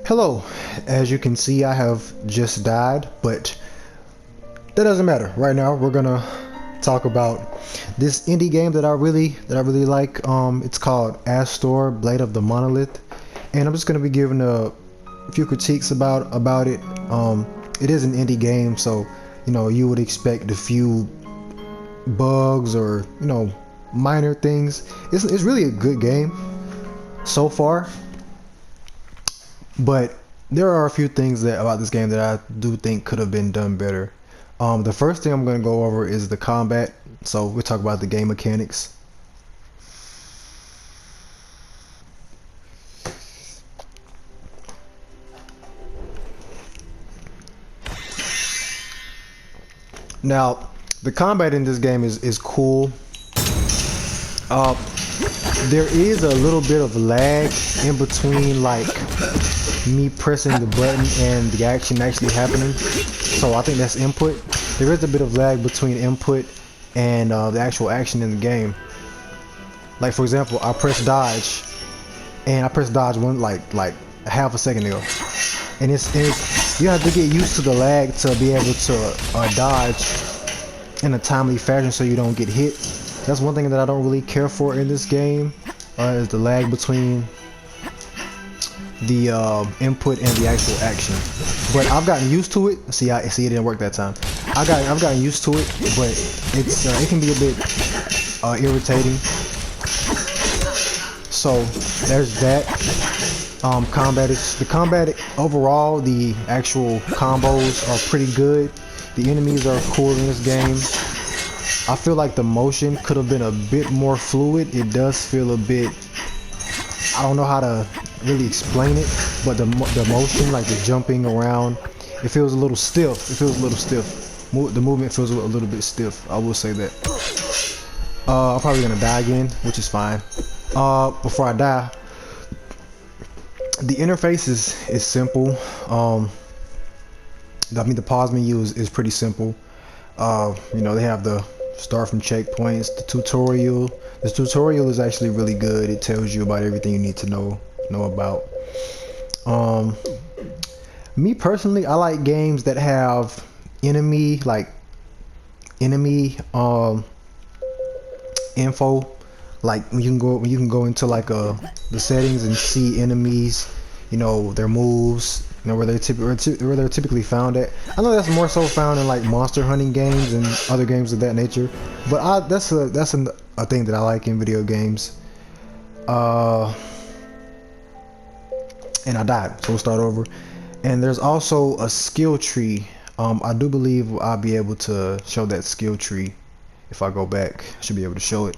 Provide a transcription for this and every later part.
Hello, as you can see I have just died, but that doesn't matter. Right now we're gonna talk about this indie game that I really like. It's called Astor, Blade of the Monolith, and I'm just gonna be giving a few critiques about it. It is an indie game, so you would expect a few bugs or minor things. It's really a good game so far. But there are a few things about this game that I do think could have been done better. The first thing I'm going to go over is the combat. So we'll talk about the game mechanics. Now, the combat in this game is cool. There is a little bit of lag in between, like me pressing the button and the action actually happening. So I think that's input. There is a bit of lag between input and the actual action in the game. Like for example, I press dodge, and I pressed dodge like half a second ago, and it's you have to get used to the lag to be able to dodge in a timely fashion so you don't get hit. That's one thing that I don't really care for in this game, is the lag between the input and the actual action. But I've gotten used to it. See, it didn't work that time. I've gotten used to it, but it can be a bit irritating. So there's that. The combat overall, the actual combos are pretty good. The enemies are cool in this game. I feel like the motion could have been a bit more fluid. It does feel a bit, I don't know how to really explain it, but the motion, like the jumping around, it feels a little stiff. The movement feels a little bit stiff. I will say that. I'm probably gonna die again, which is fine. Before I die, the interface is simple. The pause menu is pretty simple. They have the start from checkpoints, the tutorial. The tutorial is actually really good. It tells you about everything you need to know about. Me personally, I like games that have enemy info. Like when you can go into like the settings and see enemies, their moves, where they're typically found at. I know that's more so found in like monster hunting games and other games of that nature, but that's a thing that I like in video games. And I died, so we'll start over. And there's also a skill tree. I do believe I'll be able to show that skill tree if I go back. I should be able to show it.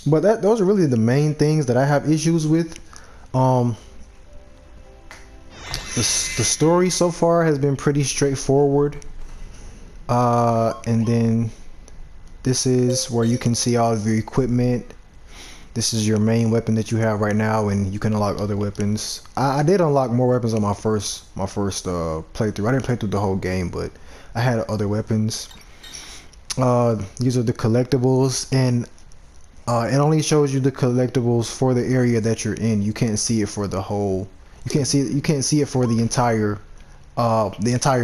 But those are really the main things that I have issues with. The story so far has been pretty straightforward. And then this is where you can see all of your equipment. This is your main weapon that you have right now, and you can unlock other weapons. I did unlock more weapons on my first playthrough. I didn't play through the whole game, but I had other weapons. These are the collectibles, and it only shows you the collectibles for the area that you're in. You can't see it for the whole. You can't see it for the entire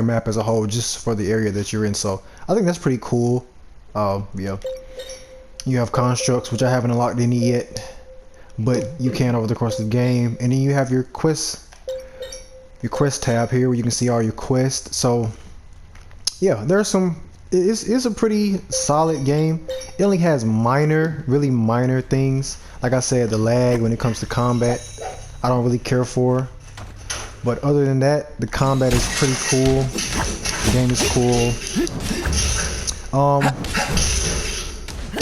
map as a whole, just for the area that you're in. So I think that's pretty cool. Yeah. You have constructs, which I haven't unlocked any yet, but you can over the course of the game. And then you have your quest tab here, where you can see all your quests. So yeah, there's some. It's a pretty solid game. It only has really minor things. Like I said, the lag when it comes to combat, I don't really care for. But other than that, the combat is pretty cool. The game is cool.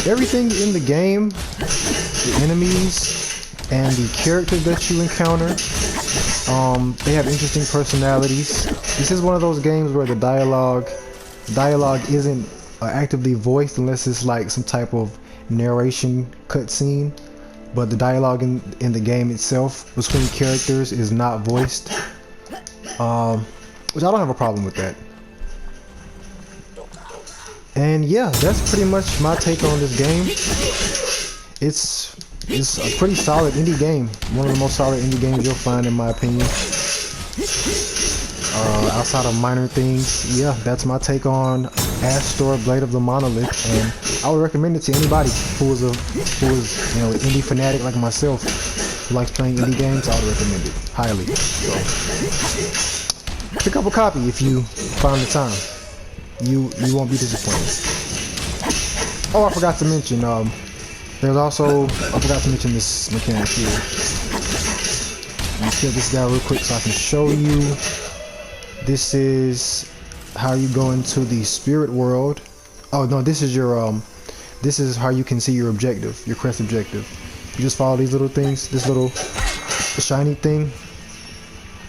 Everything in the game, the enemies and the characters that you encounter, they have interesting personalities. This is one of those games where the dialogue isn't actively voiced unless it's like some type of narration cutscene, but the dialogue in the game itself between characters is not voiced, which I don't have a problem with that. And yeah, that's pretty much my take on this game. It's It's a pretty solid indie game. One of the most solid indie games you'll find, in my opinion. Outside of minor things, yeah, that's my take on Astor, Blade of the Monolith, and I would recommend it to anybody who is an indie fanatic like myself, who likes playing indie games. I would recommend it highly. So pick up a copy if you find the time. You won't be disappointed. Oh, I forgot to mention, there's also, I forgot to mention this mechanic here. Let me kill this guy real quick so I can show you. This is how you go into the spirit world. Oh no, this is your this is how you can see your objective, your quest objective. You just follow these little things, this little shiny thing.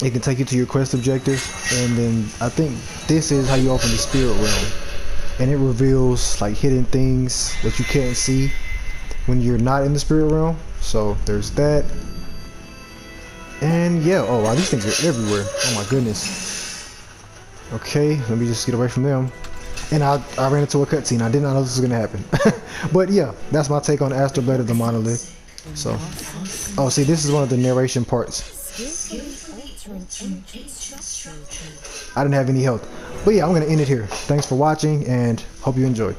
It can take you to your quest objective, and then I think this is how you open the spirit realm, and it reveals like hidden things that you can't see when you're not in the spirit realm. So there's that. And yeah, oh wow, these things are everywhere. Oh my goodness. Okay, let me just get away from them. And I ran into a cutscene. I did not know this was gonna happen. But yeah, that's my take on Astor, Blade of the Monolith. So, oh, see, this is one of the narration parts. I didn't have any health. But yeah, I'm gonna end it here. Thanks for watching, and hope you enjoyed.